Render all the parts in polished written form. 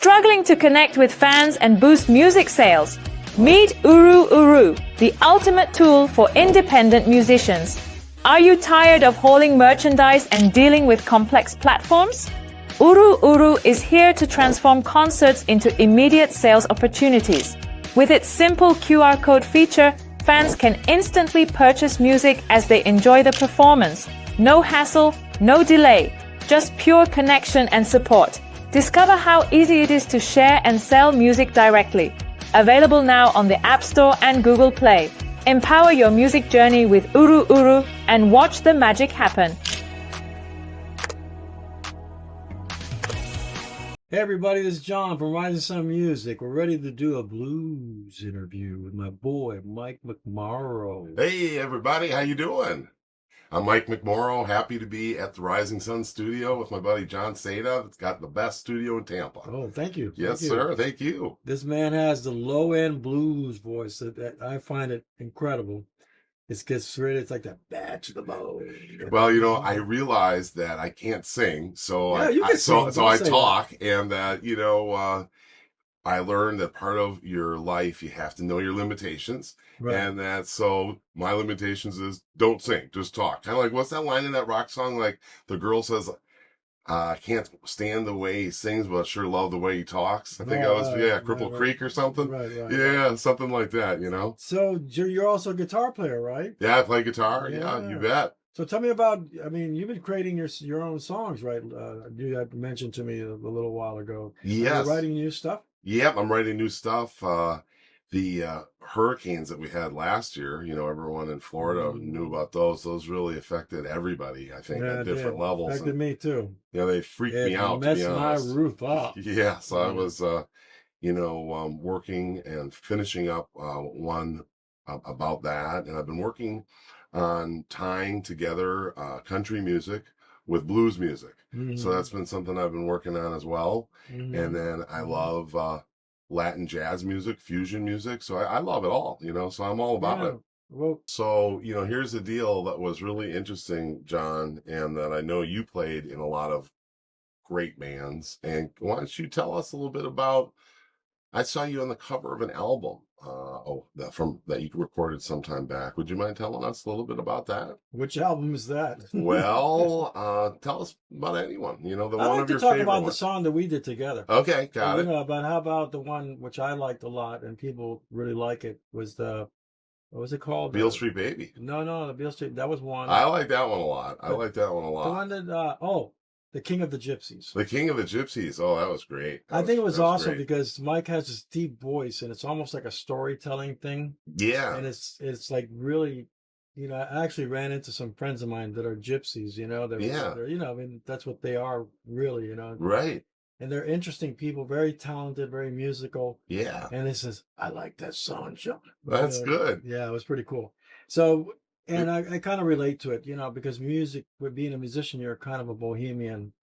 Struggling to connect with fans and boost music sales? Meet Uru Uru, the ultimate tool for independent musicians. Are you tired of hauling merchandise and dealing with complex platforms? Uru Uru is here to transform concerts into immediate sales opportunities. With its simple QR code feature, fans can instantly purchase music as they enjoy the performance. No hassle, no delay, just pure connection and support. Discover how easy it is to share and sell music directly. Available now on the App Store and Google Play. Empower your music journey with Uru Uru and watch the magic happen. Hey everybody, this is John from Rising Sun Music. We're ready to do a blues interview with my boy, Mike McMorrow. Hey everybody, how you doing? I'm Mike McMorrow, happy to be at the Rising Sun studio with my buddy John Seda. It's got the best studio in Tampa. Oh, thank you. Yes, thank you. sir. Thank you. This man has the low-end blues voice that I find it incredible. It gets rid of, it's like that bad to the bone. Well, you know, I realized that I can't sing, so yeah, you can sing, so I talk, and that, you know, I learned that part of your life, you have to know your limitations. Right. And that, so my limitations is don't sing, just talk. Kind of like, what's that line in that rock song? Like the girl says, I can't stand the way he sings, but I sure love the way he talks. I think that was, Cripple Creek or something. Right. Yeah, something like that, you know? So you're also a guitar player, right? Yeah, I play guitar. Yeah, you bet. So tell me about, I mean, you've been creating your own songs, right? You had mentioned to me a little while ago. Yes. Are you writing new stuff? Yep, I'm writing new stuff. The hurricanes that we had last year, you know, everyone in Florida knew about those. Those really affected everybody, I think, at different levels. Affected me too. Yeah, they freaked me out, to be honest. Messed my roof up. Yeah, so I was, working and finishing up one about that. And I've been working on tying together country music with blues music. So that's been something I've been working on as well. And then I love Latin jazz music, fusion music. So I love it all, you know, so I'm all about it. Well, so, you know, here's the deal that was really interesting, John, and that I know you played in a lot of great bands. And why don't you tell us a little bit about, I saw you on the cover of an album that you recorded some time back. Would you mind telling us a little bit about that? Which album is that? Well, tell us about anyone. You know, one of your favorite. I'd like to talk about the song that we did together. Okay, got it. You know, but how about the one which I liked a lot and people really like it was what was it called? Beale Street Baby. No, the Beale Street. That was one. I like that one a lot. The one that The King of the Gypsies. The King of the Gypsies. Oh, that was great. I think it was awesome because Mike has this deep voice and it's almost like a storytelling thing. Yeah. And it's like really, you know, I actually ran into some friends of mine that are gypsies, you know. They're, you know, I mean, that's what they are really, you know. Right. And they're interesting people, very talented, very musical. Yeah. And he says, I like that song, John. That's good. Yeah, it was pretty cool. So, and I kind of relate to it, you know, because music, with being a musician, you're kind of a bohemian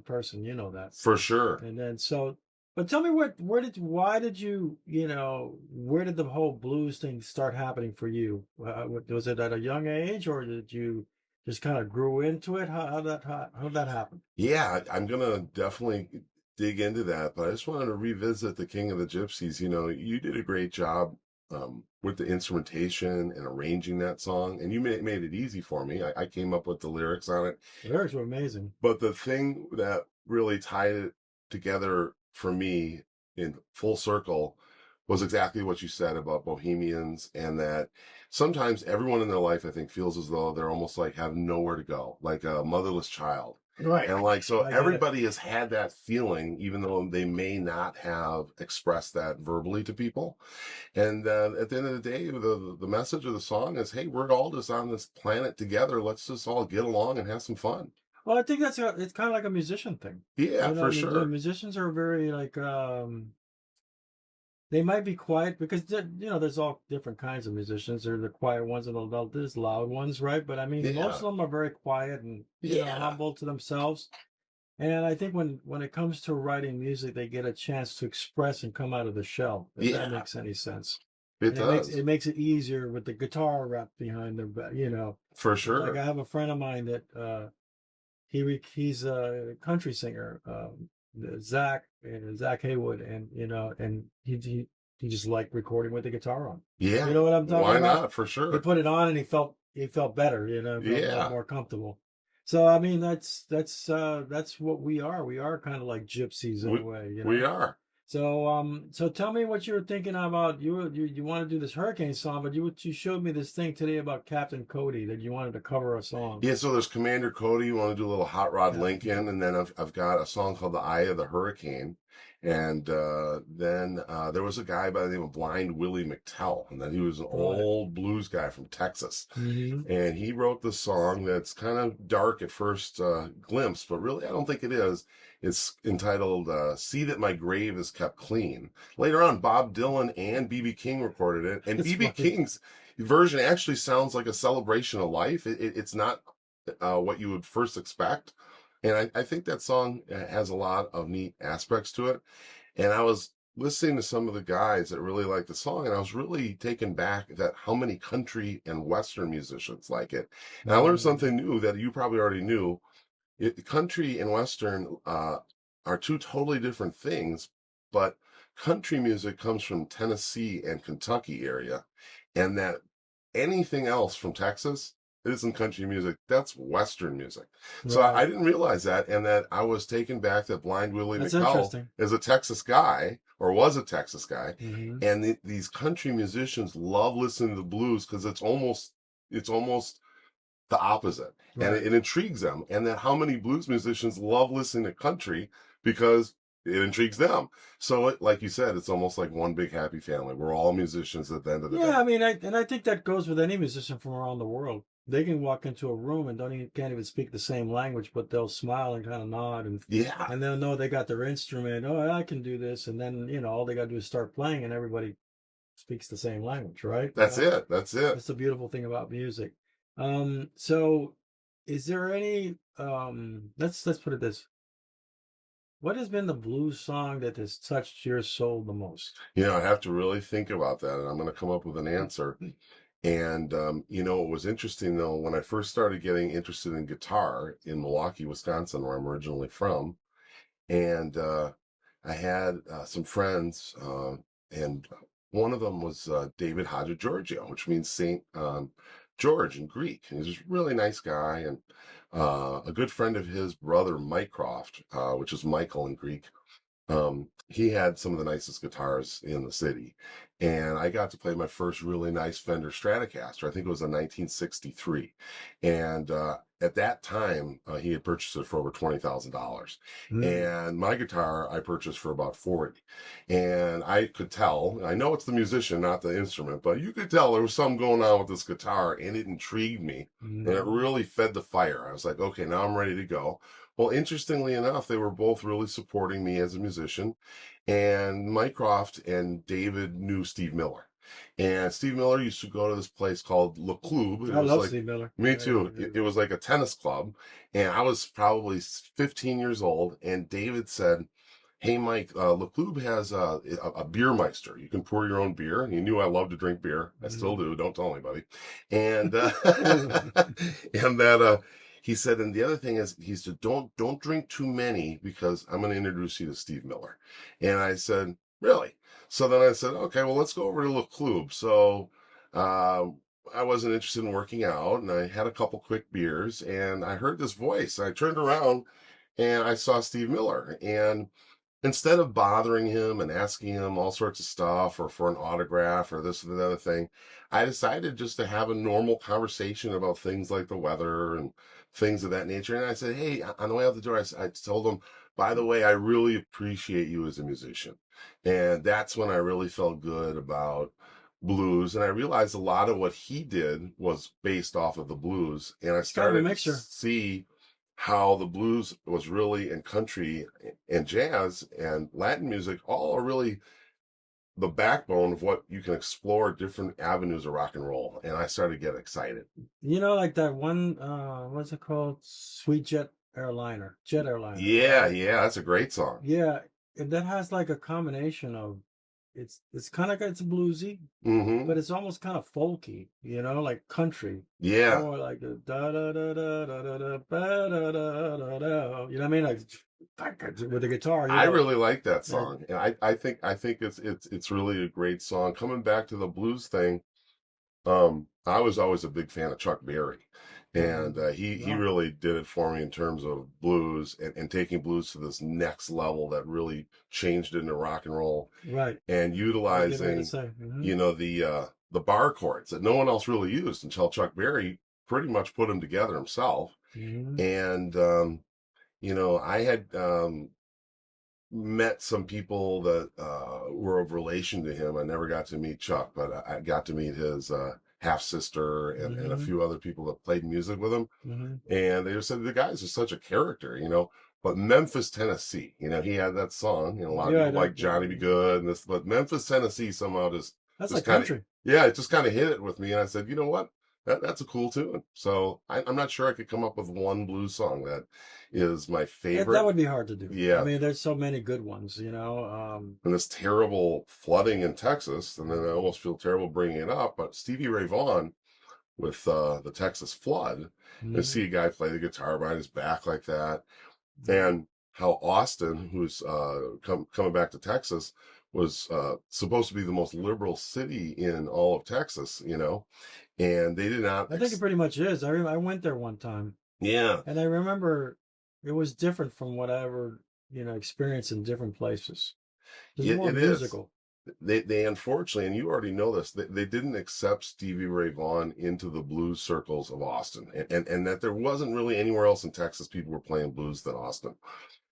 person, you know that. For sure. And then but tell me where did the whole blues thing start happening for you? Was it at a young age or did you just kind of grew into it? How did that happen? Yeah, I'm going to definitely dig into that, but I just wanted to revisit The King of the Gypsies. You know, you did a great job with the instrumentation and arranging that song, and you made it easy for me. I came up with the lyrics on it. The lyrics were amazing. But the thing that really tied it together for me in full circle was exactly what you said about bohemians, and that sometimes everyone in their life, I think, feels as though they're almost like have nowhere to go, like a motherless child. Right. And like, so everybody has had that feeling, even though they may not have expressed that verbally to people. And at the end of the day, the message of the song is, hey, we're all just on this planet together. Let's just all get along and have some fun. Well, I think it's kind of like a musician thing. Yeah, you know, for sure. The musicians are very like, they might be quiet because, you know, there's all different kinds of musicians. There's the quiet ones and there's loud ones, right? But I mean, most of them are very quiet and you know, humble to themselves. And I think when it comes to writing music, they get a chance to express and come out of the shell, if that makes any sense. It does. It makes it easier with the guitar wrapped behind their back, you know. For sure. Like I have a friend of mine that he's a country singer, Zach Haywood, and and he just liked recording with the guitar on. Yeah. You know what I'm talking Why about? not? For He sure. put it on and he felt better, felt a lot Yeah. more comfortable. So I mean that's what we are. We are kind of like gypsies in a way, We are. So tell me what you were thinking about. You want to do this hurricane song, but you showed me this thing today about Captain Cody that you wanted to cover a song. Yeah, so there's Commander Cody. You want to do a little Hot Rod Yeah. Lincoln, and then I've got a song called "The Eye of the Hurricane," and then there was a guy by the name of Blind Willie McTell, and then he was an old blues guy from Texas, and he wrote this song that's kind of dark at first glimpse, but really I don't think it is. It's entitled "See That My Grave Is Kept Clean." Later on, Bob Dylan and B.B. King recorded it, and B.B. King's version actually sounds like a celebration of life. It's not what you would first expect. And I think that song has a lot of neat aspects to it. And I was listening to some of the guys that really like the song, and I was really taken back at how many country and Western musicians like it. And I learned something new that you probably already knew. Country and Western are two totally different things, but country music comes from Tennessee and Kentucky area, and that anything else from Texas isn't country music. That's Western music. Right. So I didn't realize that, and that I was taken back that Blind Willie McCall is a Texas guy, or was a Texas guy, and these country musicians love listening to the blues because it's almost the opposite. Right. And it intrigues them. And then how many blues musicians love listening to country because it intrigues them. So like you said, it's almost like one big happy family. We're all musicians at the end of the day. Yeah, I mean, I think that goes with any musician from around the world. They can walk into a room and can't even speak the same language, but they'll smile and kind of nod, and they'll know they got their instrument. Oh, I can do this, and then all they got to do is start playing, and everybody speaks the same language, right? That's it. That's the beautiful thing about music. So is there any let's put it this. What has been the blues song that has touched your soul the most? I have to really think about that, and I'm going to come up with an answer. And it was interesting though, when I first started getting interested in guitar in Milwaukee, Wisconsin, where I'm originally from, and I had some friends, and one of them was David Hadjigeorgiou, which means Saint George in Greek. And he's a really nice guy, and a good friend of his brother, Mycroft, which is Michael in Greek. He had some of the nicest guitars in the city, and I got to play my first really nice Fender Stratocaster. I think it was a 1963, and at that time he had purchased it for over $20,000, and my guitar I purchased for about $40,000, and I could tell. I know it's the musician, not the instrument, but you could tell there was something going on with this guitar, and it intrigued me, and it really fed the fire. I was like, okay, now I'm ready to go. Well, interestingly enough, they were both really supporting me as a musician, and Mycroft and David knew Steve Miller. And Steve Miller used to go to this place called Le Club. I love Steve Miller. Me too. It was like a tennis club, and I was probably 15 years old, and David said, hey, Mike, Le Club has a beer meister. You can pour your own beer. And he knew I love to drink beer. I still do. Don't tell anybody. And and that he said, and the other thing is, he said, don't drink too many because I'm going to introduce you to Steve Miller. And I said, really? So then I said, okay, well, let's go over to Le Club. So I wasn't interested in working out, and I had a couple quick beers, and I heard this voice. I turned around, and I saw Steve Miller. And instead of bothering him and asking him all sorts of stuff or for an autograph or this or the other thing, I decided just to have a normal conversation about things like the weather and things of that nature. And I said, hey, on the way out the door, I told him, by the way, I really appreciate you as a musician. And that's when I really felt good about blues. And I realized a lot of what he did was based off of the blues. And I started to see how the blues was really, and country and jazz and Latin music all are really the backbone of what you can explore different avenues of rock and roll. And I started to get excited. Like that one, what's it called? Sweet Jet Airliner. Yeah, that's a great song. Yeah, that has like a combination of, it's kind of, it's bluesy, but it's almost kind of folky, like country. Yeah. Or like a da da da da da da da da da da da. You know what I mean? Like with the guitar. I really like that song, and I think it's really a great song. Coming back to the blues thing, I was always a big fan of Chuck Berry, and he really did it for me in terms of blues and taking blues to this next level that really changed it into rock and roll, right? And utilizing you know the bar chords that no one else really used until Chuck Berry pretty much put them together himself, and you know, I had met some people that were of relation to him. I never got to meet Chuck, but I got to meet his half sister and a few other people that played music with him. And they just said the guy's just such a character, you know. But Memphis, Tennessee, you know, he had that song. You know, a lot of people like Johnny Be Good and this, but Memphis, Tennessee somehow that's like country. It just kind of hit it with me, and I said, you know what? That's a cool tune. So I'm not sure I could come up with one blues song that is my favorite. That would be hard to do. Yeah. I mean, there's so many good ones, you know. And this terrible flooding in Texas, and then I almost feel terrible bringing it up, but Stevie Ray Vaughan with the Texas flood, you see a guy play the guitar behind his back like that, and how Austin, who's coming back to Texas, was supposed to be the most liberal city in all of Texas, you know. And they did not. I think it pretty much is. I went there one time. Yeah. And I remember it was different from what I ever, you know, experienced in different places. It's more musical. They unfortunately, and you already know this, they didn't accept Stevie Ray Vaughan into the blues circles of Austin, and that there wasn't really anywhere else in Texas people were playing blues than Austin.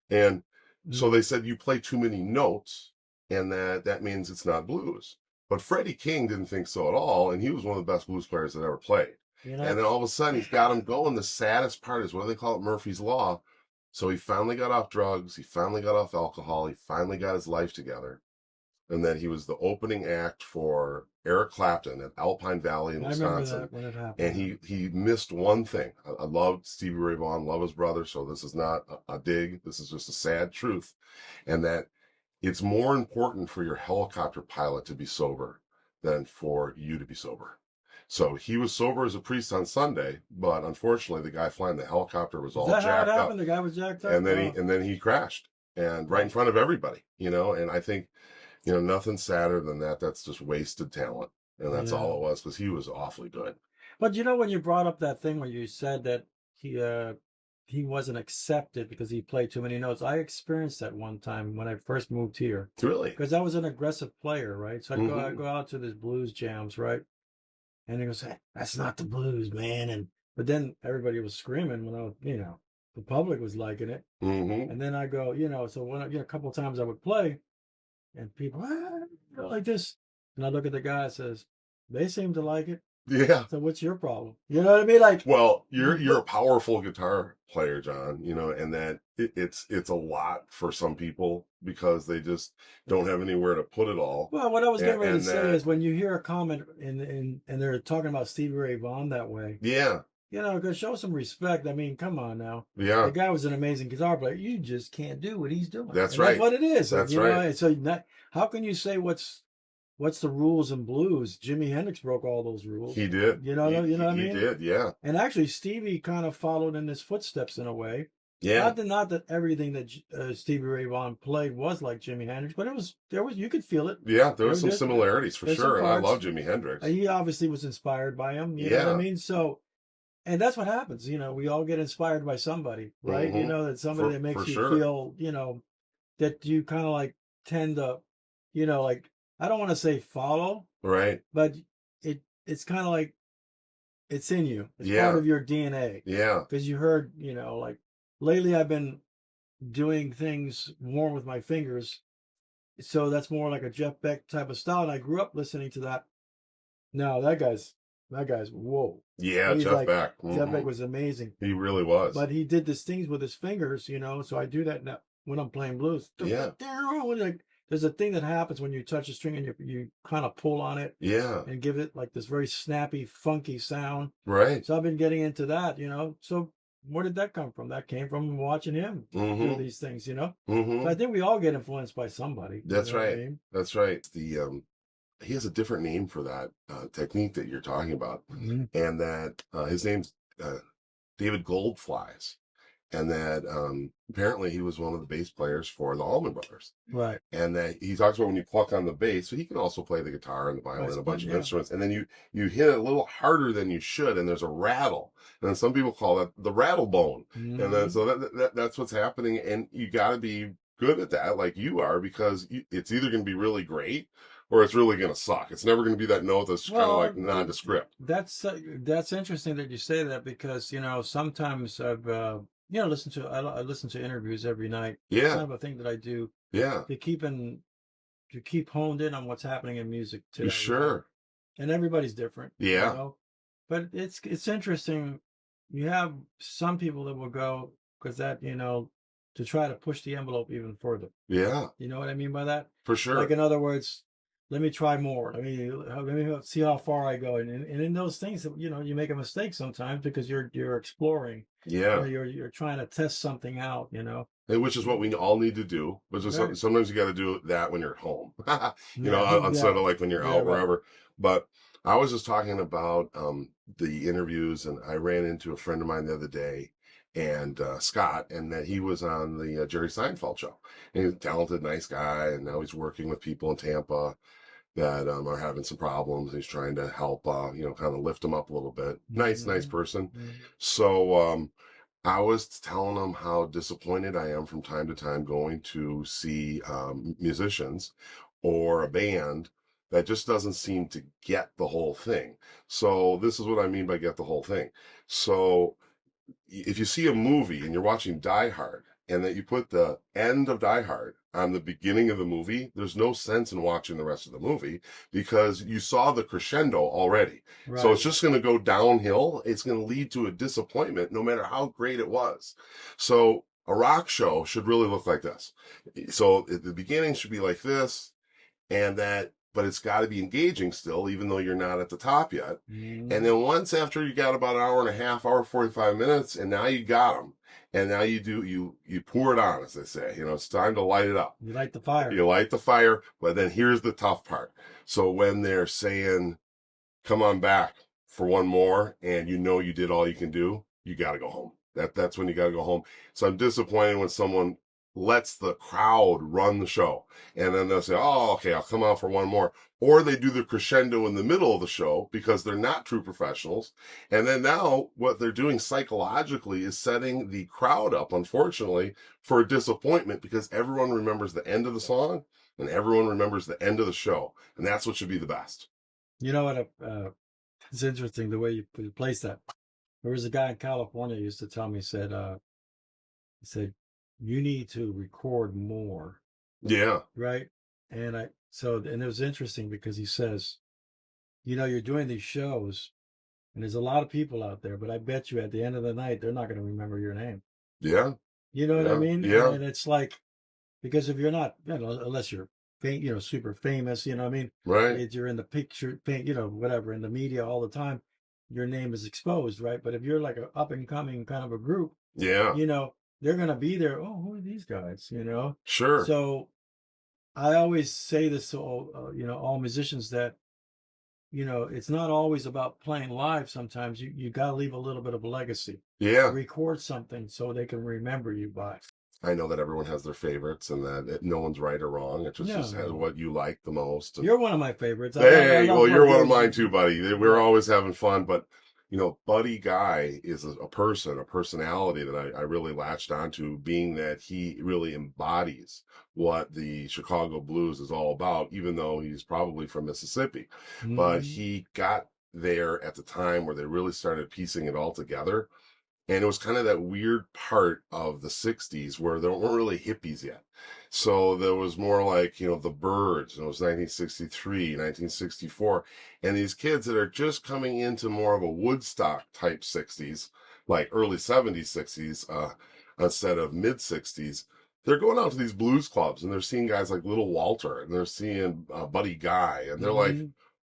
And so they said, you play too many notes, and that means it's not blues. But Freddie King didn't think so at all, and he was one of the best blues players that ever played. You know? And then all of a sudden, he's got him going. The saddest part is, what do they call it? Murphy's Law. So he finally got off drugs. He finally got off alcohol. He finally got his life together. And then he was the opening act for Eric Clapton at Alpine Valley in Wisconsin. I remember that when it happened. And he missed one thing. I loved Stevie Ray Vaughan, love his brother, so this is not a dig. This is just a sad truth. And that it's more important for your helicopter pilot to be sober than for you to be sober. So he was sober as a priest on Sunday, but unfortunately, the guy flying the helicopter was all jacked up. The guy was jacked up, and then he crashed, and right in front of everybody, you know. And I think, you know, nothing sadder than that. That's just wasted talent, and that's all it was, because he was awfully good. But you know, when you brought up that thing where you said that he wasn't accepted because he played too many notes. I experienced that one time when I first moved here. Really? Because I was an aggressive player, right? So I'd go out to these blues jams, right? And he goes, hey, that's not the blues, man. But then everybody was screaming when you know, the public was liking it. And then I go, you know, so when a couple of times I would play, and people go like this, and I look at the guy and says, they seem to like it. Yeah. So what's your problem? You know what I mean? Like, well, you're a powerful guitar player, John, you know, and that it's a lot for some people because they just don't have anywhere to put it all. Well, what I was getting ready to say is, when you hear a comment and they're talking about Stevie Ray Vaughan that way. Yeah. You know, go show some respect. I mean, come on now. Yeah. The guy was an amazing guitar player. You just can't do what he's doing. That's right. That's what it is. That's right. So how can you say what's the rules in blues? Jimi Hendrix broke all those rules. He did. You know what I mean? He did, yeah. And actually, Stevie kind of followed in his footsteps in a way. Yeah. Not that everything that Stevie Ray Vaughan played was like Jimi Hendrix, but there was you could feel it. Yeah, there was some similarities for sure, and I love Jimi Hendrix. He obviously was inspired by him. You know what I mean? So, and that's what happens. You know, we all get inspired by somebody, right? You know, that somebody that makes you feel, you know, that you kind of like tend to, you know, like, I don't want to say follow, right? But it's kind of like it's in you. It's part of your DNA. Yeah. Because you heard, you know, like lately I've been doing things more with my fingers, so that's more like a Jeff Beck type of style. And I grew up listening to that. No, that guy's whoa. Yeah, Jeff Beck. Jeff Beck was amazing. He really was. But he did these things with his fingers, you know. So I do that now when I'm playing blues. Yeah. There's a thing that happens when you touch a string and you kind of pull on it. Yeah. And give it like this very snappy, funky sound. Right. So I've been getting into that, you know. So where did that come from? That came from watching him do these things, you know. So I think we all get influenced by somebody. That's right. I mean? That's right. He has a different name for that technique that you're talking about, and that his name's David Goldflies. and that apparently he was one of the bass players for the Allman Brothers. Right. And that he talks about when you pluck on the bass, so he can also play the guitar and the violin, a bunch of instruments, and then you hit it a little harder than you should, and there's a rattle. And then some people call that the rattle bone. And then so that's what's happening, and you got to be good at that, like you are, because it's either going to be really great or it's really going to suck. It's never going to be that note that's kind of like nondescript. That's interesting that you say that, because sometimes I've I listen to interviews every night. Yeah, it's kind of a thing that I do. Yeah, to keep honed in on what's happening in music today. Sure. And everybody's different. Yeah. But it's interesting. You have some people that will go because that to try to push the envelope even further. Yeah. You know what I mean by that? For sure. Like, in other words, let me try more. Let me see how far I go. And in those things, you make a mistake sometimes because you're exploring. Yeah. You're trying to test something out. Which is what we all need to do. But sometimes you got to do that when you're at home. Instead of like when you're out wherever. But I was just talking about the interviews, and I ran into a friend of mine the other day, and Scott, and that he was on the Jerry Seinfeld show. And he's a talented, nice guy, and now he's working with people in Tampa that are having some problems. He's trying to help, kind of lift them up a little bit. Nice person. So I was telling him how disappointed I am from time to time going to see musicians or a band that just doesn't seem to get the whole thing. So this is what I mean by get the whole thing. So if you see a movie and you're watching Die Hard, and that you put the end of Die Hard on the beginning of the movie, there's no sense in watching the rest of the movie because you saw the crescendo already. Right. So it's just going to go downhill. It's going to lead to a disappointment no matter how great it was. So a rock show should really look like this. So at the beginning should be like this, but it's got to be engaging still, even though you're not at the top yet. And then once after you got about an hour and a half, hour, 45 minutes, and now you got them. And now you pour it on, as they say. It's time to light it up. You light the fire. You light the fire, but then here's the tough part. So when they're saying, come on back for one more, and you did all you can do, you got to go home. That's when you got to go home. So I'm disappointed when someone lets the crowd run the show. And then they'll say, oh, okay, I'll come out for one more. Or they do the crescendo in the middle of the show because they're not true professionals. And then now what they're doing psychologically is setting the crowd up, unfortunately, for a disappointment because everyone remembers the end of the song and everyone remembers the end of the show. And that's what should be the best. You know what? It's interesting the way you place that. There was a guy in California who used to tell me, he said, you need to record more. Yeah. Right. And it was interesting because he says, you're doing these shows and there's a lot of people out there, but I bet you at the end of the night, they're not going to remember your name. Yeah. You know what I mean? Yeah. And it's like, because if you're not, unless you're, super famous, right. If you're in the picture, whatever, in the media all the time, your name is exposed. Right. But if you're like an up and coming kind of a group, yeah, they're going to be there. Oh, who are these guys? Sure. So I always say this to all musicians that, it's not always about playing live. Sometimes you got to leave a little bit of a legacy. Yeah. Record something so they can remember you by. I know that everyone has their favorites and that no one's right or wrong. It just has what you like the most. You're one of my favorites. Hey, well, you're one of mine too, buddy. We're always having fun, but Buddy Guy is a personality that I really latched onto, being that he really embodies what the Chicago blues is all about, even though he's probably from Mississippi. But he got there at the time where they really started piecing it all together. And it was kind of that weird part of the 60s where there weren't really hippies yet. So there was more like, the Byrds, and it was 1963, 1964. And these kids that are just coming into more of a Woodstock type 60s, like early 70s, 60s, instead of mid 60s, they're going out to these blues clubs and they're seeing guys like Little Walter and they're seeing Buddy Guy. And they're like,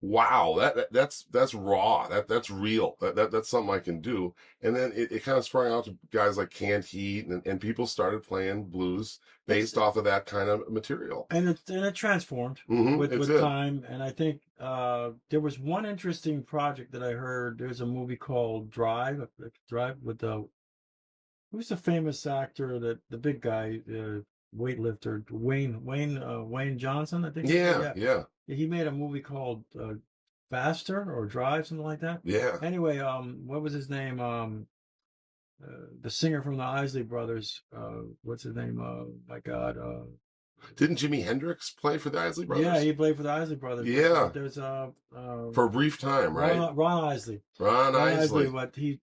wow, that's raw. That's real. That's something I can do. And then it kind of sprung out to guys like Canned Heat, and people started playing blues based off of that kind of material. And it transformed with time. And I think there was one interesting project that I heard. There's a movie called Drive with who's the famous actor that the big guy, weightlifter, Wayne Johnson, I think. Yeah. He made a movie called Faster or Drive, something like that. Yeah. Anyway, what was his name? The singer from the Isley Brothers. What's his name? My God. Didn't Jimi Hendrix play for the Isley Brothers? Yeah, he played for the Isley Brothers. Yeah. There's for a brief time, right? Ron Isley. Ron Isley. But they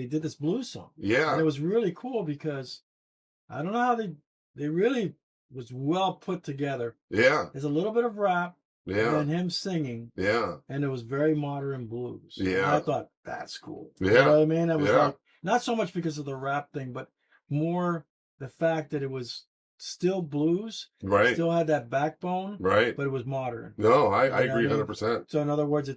did this blues song. Yeah. And it was really cool because I don't know how they really was well put together. Yeah. There's a little bit of rap. Yeah. And him singing. Yeah. And it was very modern blues. Yeah. And I thought, that's cool. Yeah. You know what I mean? It was like, not so much because of the rap thing, but more the fact that it was still blues. Right. Still had that backbone. Right. But it was modern. No, I agree 100%. So in other words,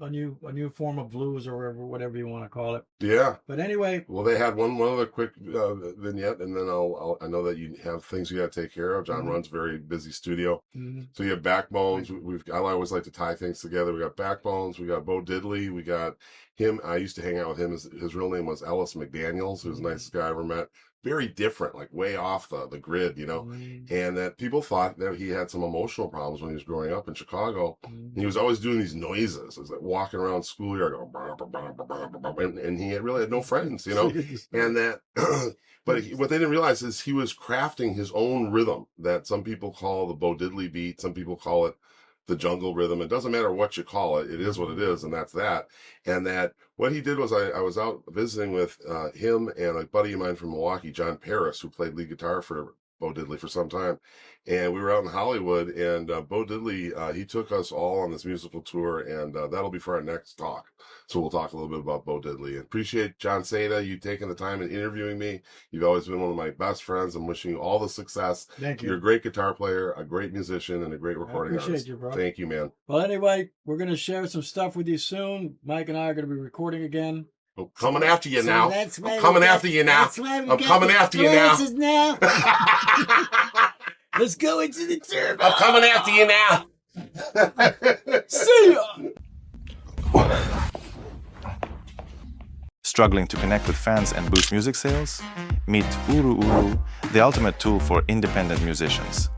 a new form of blues or whatever you want to call it. Yeah. But anyway. Well, they had one other quick vignette, and then I know that you have things you got to take care of. John runs a very busy studio. So you have Backbones. I always like to tie things together. We got Backbones. We got Bo Diddley. We got him. I used to hang out with him. His real name was Ellis McDaniels, who's the nicest guy I ever met. Very different, like way off the grid, you know, and that people thought that he had some emotional problems when he was growing up in Chicago. And he was always doing these noises. It was like walking around schoolyard, and he really had no friends, you know, and that, but what they didn't realize is he was crafting his own rhythm that some people call the Bo Diddley beat. Some people call it the jungle rhythm. It doesn't matter what you call it. It is what it is. And that's that. And that what he did was I was out visiting with him and a buddy of mine from Milwaukee, John Paris, who played lead guitar for Bo Diddley for some time. And we were out in Hollywood, and Bo Diddley, he took us all on this musical tour, and that'll be for our next talk. So we'll talk a little bit about Bo Diddley. And appreciate, John Seda, you taking the time and interviewing me. You've always been one of my best friends. I'm wishing you all the success. Thank you. You're a great guitar player, a great musician, and a great recording artist. Appreciate you, bro. Thank you, man. Well, anyway, we're going to share some stuff with you soon. Mike and I are going to be recording again. I'm coming after you now. I'm coming after you now. I'm coming after you now. Let's go into the turbo. I'm coming after you now. See ya. Struggling to connect with fans and boost music sales? Meet UruUru, the ultimate tool for independent musicians.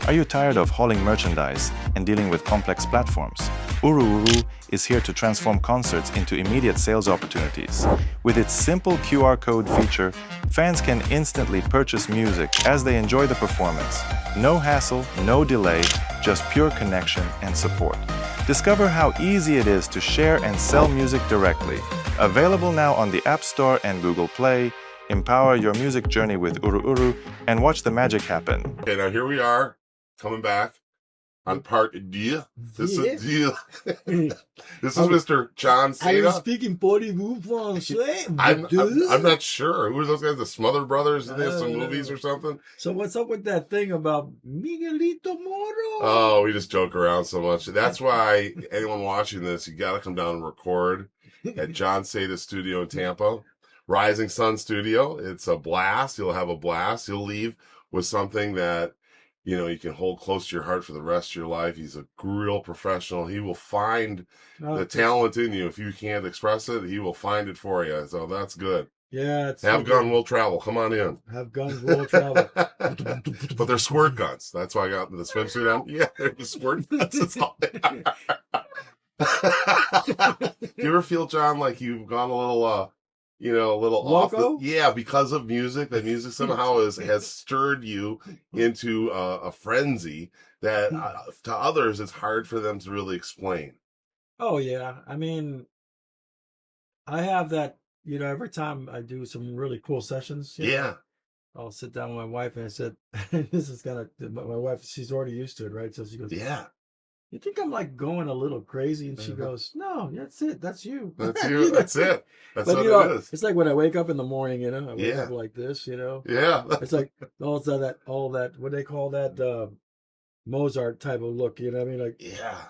Are you tired of hauling merchandise and dealing with complex platforms? UruUru is here to transform concerts into immediate sales opportunities. With its simple QR code feature, fans can instantly purchase music as they enjoy the performance. No hassle, no delay, just pure connection and support. Discover how easy it is to share and sell music directly. Available now on the App Store and Google Play. Empower your music journey with UruUru and watch the magic happen. Okay, now here we are, coming back on part deal. This is deal. This is Mr. John Are you Seda. speaking Portuguese Français? I'm not sure. Who are those guys? The Smother Brothers? Did they have some movies or something? So what's up with that thing about Miguelito Moro? Oh, we just joke around so much. That's why anyone watching this, you got to come down and record at John Seda's studio in Tampa. Rising Sun Studio. It's a blast. You'll have a blast. You'll leave with something that, you know, you can hold close to your heart for the rest of your life. He's a real professional. He will find the talent in you. If you can't express it, he will find it for you. So that's good. Yeah. It's Have gun, will travel. Come on in. Have guns, will travel. But they're squirt guns. That's why I got the swimsuit on. Yeah, they're the squirt guns. That's all they are. Do you ever feel, John, like you've gone a little, a little Loco? off? Yeah, because of music. That music somehow has stirred you into a frenzy that to others it's hard for them to really explain. Oh, yeah. I mean, I have that, every time I do some really cool sessions. Yeah. I'll sit down with my wife and I said, this is my wife, she's already used to it, right? So she goes, yeah. You think I'm like going a little crazy? And she goes, no, that's it. That's you. That's you. That's it. That's but, what it is. It's like when I wake up in the morning, I wake up like this, Yeah. It's like all that, what they call that, Mozart type of look, you know what I mean? Like, yeah.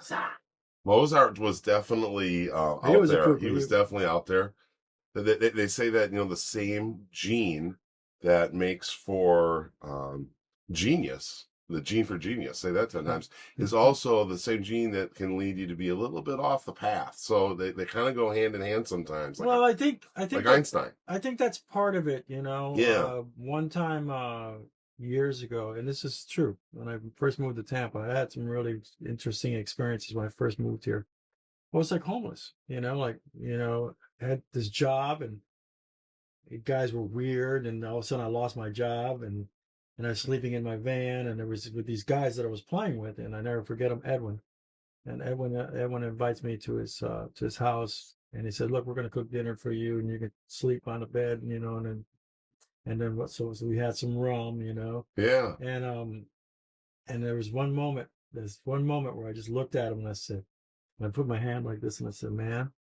Mozart was definitely out there. He was definitely out there. They say that, the same gene that makes for genius the gene for genius, say that 10 times, is also the same gene that can lead you to be a little bit off the path. So they kind of go hand in hand sometimes. Like, well, I think like Einstein. I think that's part of it, you know. Yeah. One time years ago, and this is true, when I first moved to Tampa, I had some really interesting experiences when I first moved here. I was like homeless, you know, I had this job and guys were weird, and all of a sudden I lost my job, and I was sleeping in my van, and there was with these guys that I was playing with, and I never forget him, Edwin. And Edwin invites me to his house, and he said, "Look, we're going to cook dinner for you, and you can sleep on the bed, you know." And then what? So we had some rum, you know. Yeah. And there was one moment. There's one moment where I just looked at him and I said, I put my hand like this, and I said, "Man,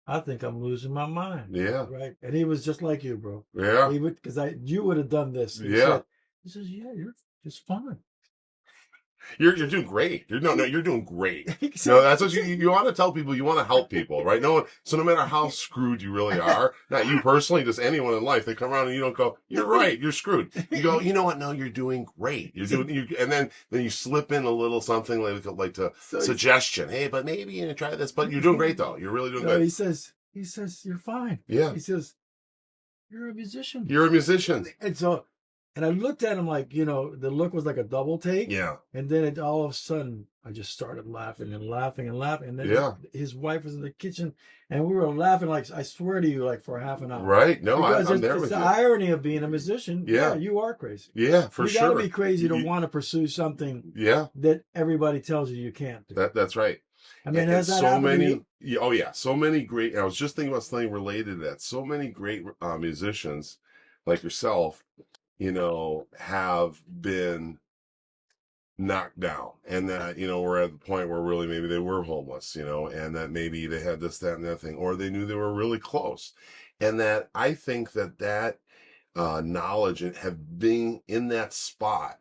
I think I'm losing my mind." Yeah. Right. And he was just like you, bro. Yeah. He would, because you would have done this. Yeah. He says, "Yeah, you're just fine." You're doing great. You're doing great. No, that's what you want to tell people. You want to help people, right? So no matter how screwed you really are, not you personally, just anyone in life, they come around and you don't go, "You're right, you're screwed." You go, "You know what? No, you're doing great. And then you slip in a little something like to suggestion. Hey, but maybe you try this. But you're doing great though. You're really doing good." He says, "You're fine." Yeah. He says, "You're a musician." You're a musician. And I looked at him like, you know, the look was like a double take. Yeah. And then all of a sudden, I just started laughing and laughing and laughing. And then his wife was in the kitchen, and we were laughing, like, I swear to you, like for half an hour. Right. No, because I'm there with you. you. The irony of being a musician. Yeah. You are crazy. Yeah, for sure. You got to be crazy to want to pursue something that everybody tells you can't do. That's right. I mean, has that so many, so many great, I was just thinking about something related to that. So many great musicians like yourself, you know, have been knocked down, and that, you know, we're at the point where really maybe they were homeless, you know, and that maybe they had this, that, and that thing, or they knew they were really close. And that I think that knowledge and have been in that spot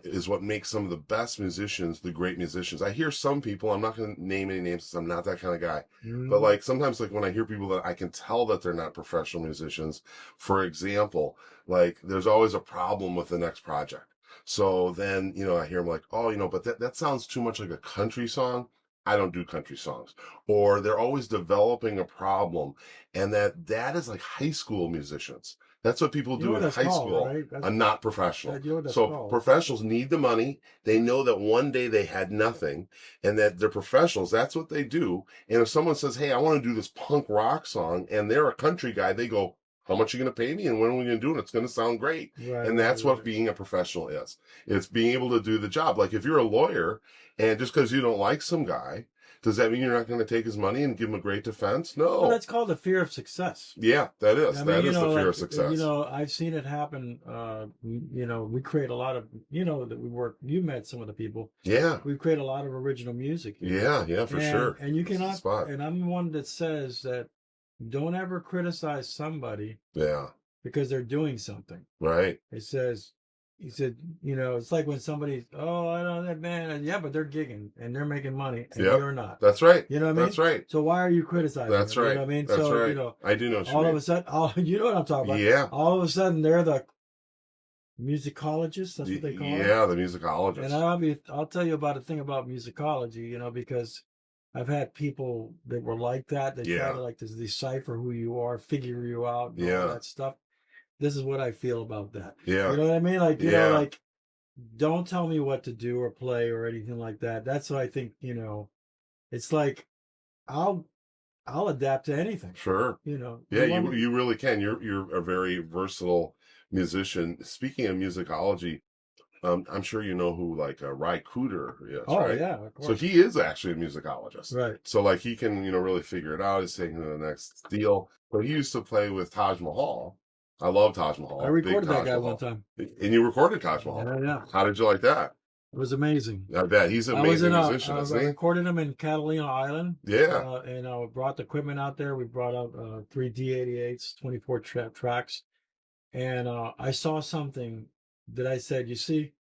is what makes some of the best musicians the great musicians. I hear some people, I'm not going to name any names because I'm not that kind of guy, but like sometimes, like when I hear people that I can tell that they're not professional musicians, for example, like there's always a problem with the next project. So then, you know, I hear them like, "Oh, you know, but that sounds too much like a country song. I don't do country songs." Or they're always developing a problem, and that is like high school musicians. That's what people do in high school, right? Not professional. So professionals need the money. They know that one day they had nothing, and that they're professionals. That's what they do. And if someone says, "Hey, I want to do this punk rock song," and they're a country guy, they go, "How much are you going to pay me? And when are we going to do it? It's going to sound great." And that's what being a professional is. It's being able to do the job. Like if you're a lawyer, and just because you don't like some guy, does that mean you're not going to take his money and give him a great defense? No. Well, that's called the fear of success. Yeah, that is. I mean, that is the fear of success. You know, I've seen it happen. You know, we create a lot of, you know, that we work. You met some of the people. Yeah. We create a lot of original music. Yeah, for sure. And you cannot. And I'm one that says that don't ever criticize somebody. Yeah. Because they're doing something. Right. He said, you know, it's like when somebody's, "Oh, I know that man." Yeah, but they're gigging and they're making money, and you're not. That's right. You know what I mean? That's right. So why are you criticizing? That's right. You know what I mean? That's right. You know, I do know what you all mean. of a sudden, you know what I'm talking about. Yeah. All of a sudden, they're the musicologists. That's what they call it. Yeah, the musicologists. And I'll tell you about a thing about musicology, you know, because I've had people that were like that. They try to like to decipher who you are, figure you out, and all that stuff. This is what I feel about that. Yeah. You know what I mean? Like, you know, like, don't tell me what to do or play or anything like that. That's what I think, you know, it's like, I'll adapt to anything. Sure. You know. Yeah, you really can. You're a very versatile musician. Speaking of musicology, I'm sure you know who like Ry Cooder is, right? Yeah, of course. So he is actually a musicologist. Right. So like he can, you know, really figure it out. He's taking to the next deal. But he used to play with Taj Mahal. I love Taj Mahal. I recorded that guy one time. And you recorded Taj Mahal? Yeah. How did you like that? It was amazing. I bet. He's an amazing musician, isn't he? I recorded him in Catalina Island. Yeah. And I brought the equipment out there. We brought out 3 D88s, 24 tracks. And I saw something that I said, you see,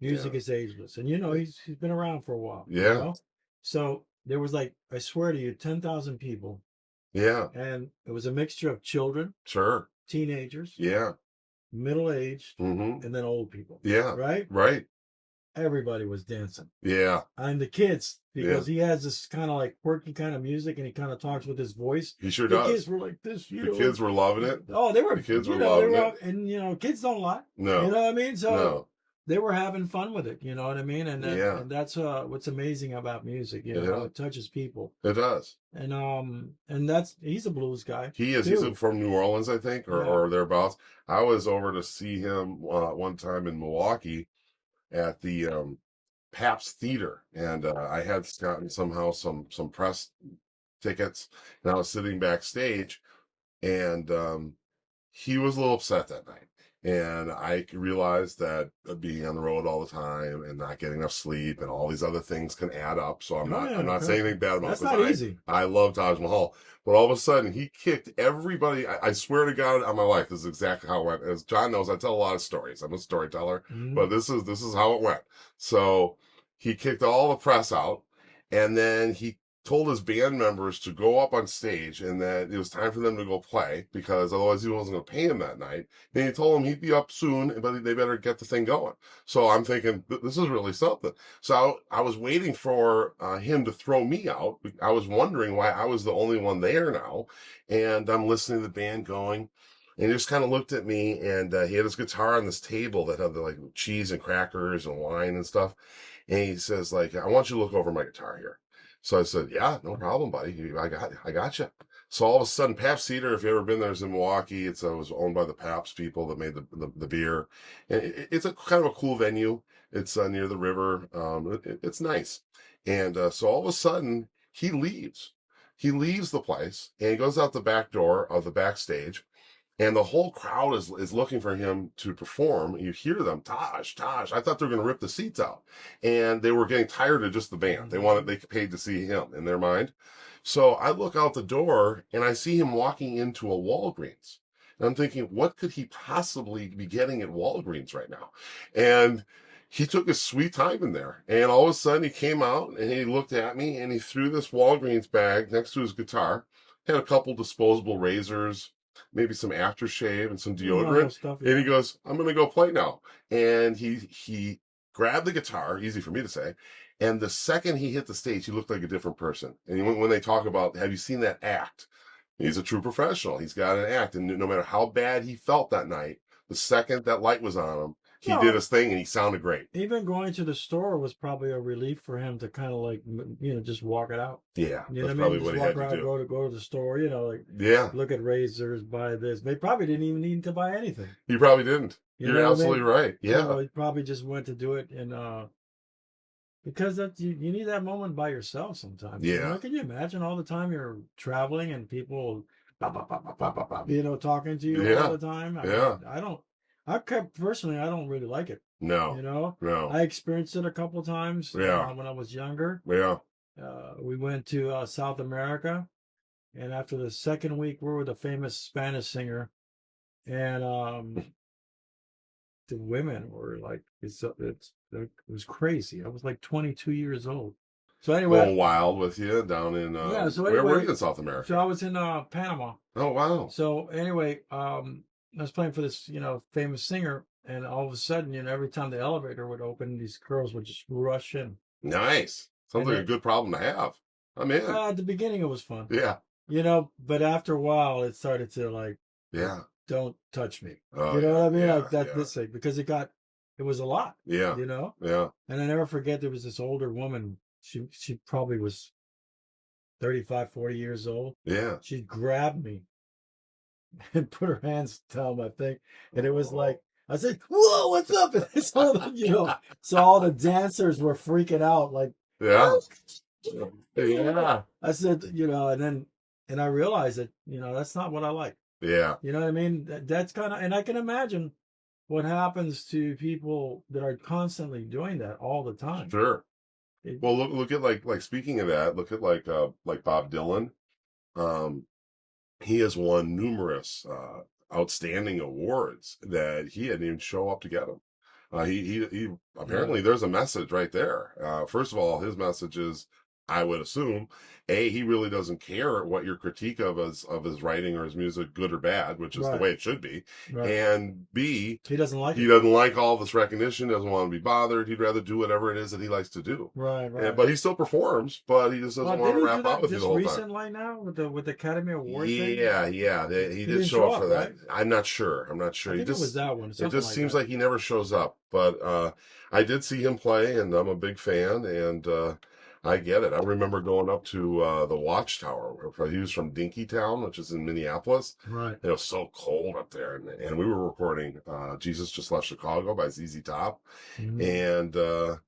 music is ageless. And, you know, he's been around for a while. Yeah. You know? So there was like, I swear to you, 10,000 people. Yeah. And it was a mixture of children. Sure. Teenagers. Yeah. Middle-aged. And then old people. Yeah. Right? Right. everybody was dancing. Yeah. And the kids, because he has this kind of like quirky kind of music, and he kind of talks with his voice. He sure the does. Kids were like this. The kids were loving it. Oh, they were. The kids were loving it. And kids don't lie. No. You know what I mean? So No. they were having fun with it. You know what I mean? And and that's what's amazing about music. You know, it touches people. It does. And he's a blues guy. He is. He's from New Orleans, I think, or thereabouts. I was over to see him one time in Milwaukee at the Pabst Theater, and I had gotten somehow some press tickets, and I was sitting backstage, and he was a little upset that night. And I realized that being on the road all the time and not getting enough sleep and all these other things can add up. So I'm not saying anything bad about it. That's not easy. I love Taj Mahal. But all of a sudden, he kicked everybody. I swear to God on my life, this is exactly how it went. As John knows, I tell a lot of stories. I'm a storyteller, but this is how it went. So he kicked all the press out, and then he told his band members to go up on stage and that it was time for them to go play because otherwise he wasn't going to pay him that night. And he told them he'd be up soon, but they better get the thing going. So I'm thinking, this is really something. So I was waiting for him to throw me out. I was wondering why I was the only one there now. And I'm listening to the band going. And he just kind of looked at me, and he had his guitar on this table that had like cheese and crackers and wine and stuff. And he says, like, I want you to look over my guitar here. So I said, yeah, no problem, buddy. I got you. So all of a sudden, Pabst Theater, if you've ever been there, is in Milwaukee. It was owned by the Pabst people that made the beer. And it's a kind of a cool venue. It's near the river. It's nice. And so all of a sudden, he leaves. He leaves the place, and he goes out the back door of the backstage. And the whole crowd is looking for him to perform. You hear them, Taj. I thought they were going to rip the seats out. And they were getting tired of just the band. They paid to see him in their mind. So I look out the door and I see him walking into a Walgreens. And I'm thinking, what could he possibly be getting at Walgreens right now? And he took his sweet time in there. And all of a sudden he came out and he looked at me and he threw this Walgreens bag next to his guitar. Had a couple disposable razors, maybe some aftershave and some deodorant. And he goes, I'm going to go play now. And he grabbed the guitar, easy for me to say. And the second he hit the stage, he looked like a different person. And when they talk about, have you seen that act? He's a true professional. He's got an act. And no matter how bad he felt that night, the second that light was on him, he did his thing and he sounded great. Even going to the store was probably a relief for him to kind of like, just walk it out. Yeah, you know that's what I mean? probably what he had to do. Go to the store, look at razors, buy this. They probably didn't even need to buy anything. He probably didn't. You're absolutely right. Yeah. He probably just went to do it and because you need that moment by yourself sometimes. Yeah. Can you imagine all the time you're traveling and people talking to you all the time? I don't really like it. No. No. I experienced it a couple of times when I was younger. Yeah. We went to South America, and after the second week, we were with a famous Spanish singer, and the women were like, it was crazy. I was like 22 years old. So anyway, going wild with you down in where were you in South America? So I was in Panama. Oh wow. So anyway, I was playing for this famous singer, and all of a sudden, every time the elevator would open, these girls would just rush in. Nice. Sounds like a good problem to have. I'm in. At the beginning, it was fun. Yeah. But after a while, it started to like, don't touch me. Oh, you know what I mean? Yeah, this thing, because it was a lot. Yeah. Yeah. And I never forget, there was this older woman. She probably was 35, 40 years old. Yeah. She grabbed me and put her hands down my thing. And it was like, I said, whoa, what's up? And it's all so all the dancers were freaking out. Like, yeah. Yeah. I said, and I realized that, that's not what I like. Yeah. You know what I mean? That's kind of, and I can imagine what happens to people that are constantly doing that all the time. Sure. Well, look at like speaking of that, look at like Bob Dylan. He has won numerous outstanding awards that he didn't even show up to get them. He apparently there's a message right there. First of all, his message is I would assume, A, he really doesn't care what your critique of his writing or his music, good or bad, which is the way it should be. Right. And B, he doesn't like all this recognition, doesn't want to be bothered. He'd rather do whatever it is that he likes to do. Right. But he still performs, but he just doesn't want to rap out with you the whole time. Recently now with the Academy Award thing? Yeah. He did show up for that. Right? I'm not sure. I think it was that one. It just seems like he never shows up. But I did see him play, and I'm a big fan, and I get it. I remember going up to the Watchtower. He was from Dinkytown, which is in Minneapolis. Right. It was so cold up there. And we were recording Jesus Just Left Chicago by ZZ Top. Mm-hmm. And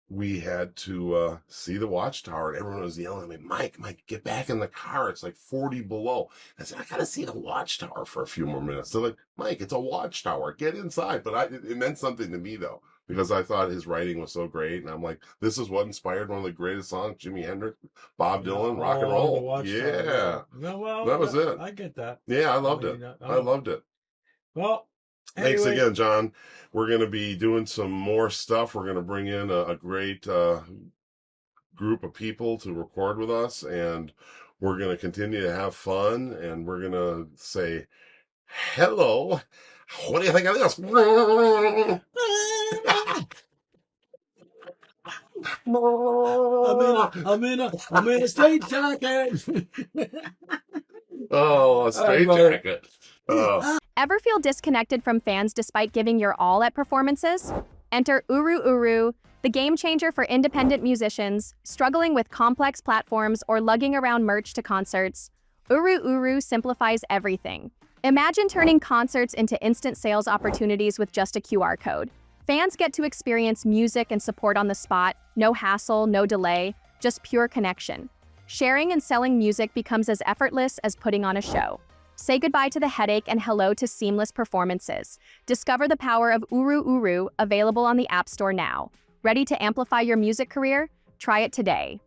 we had to see the Watchtower. And everyone was yelling at me, Mike, get back in the car. It's like 40 below. I said, I got to see the Watchtower for a few more minutes. They're like, Mike, it's a Watchtower. Get inside. But it meant something to me, though, because I thought his writing was so great. And I'm like, this is what inspired one of the greatest songs, Jimi Hendrix, Bob Dylan, rock and roll. Yeah. Well, that was it. I get that. Yeah, I loved it. I loved it. Well, thanks again, John. We're going to be doing some more stuff. We're going to bring in a great group of people to record with us, and we're going to continue to have fun, and we're going to say, hello. What do you think of this? I'm in a straight jacket. Oh, a straight jacket. Ever feel disconnected from fans despite giving your all at performances? Enter Uru Uru, the game changer for independent musicians struggling with complex platforms or lugging around merch to concerts. Uru Uru simplifies everything. Imagine turning concerts into instant sales opportunities with just a QR code. Fans get to experience music and support on the spot, no hassle, no delay, just pure connection. Sharing and selling music becomes as effortless as putting on a show. Say goodbye to the headache and hello to seamless performances. Discover the power of Uru Uru, available on the App Store now. Ready to amplify your music career? Try it today.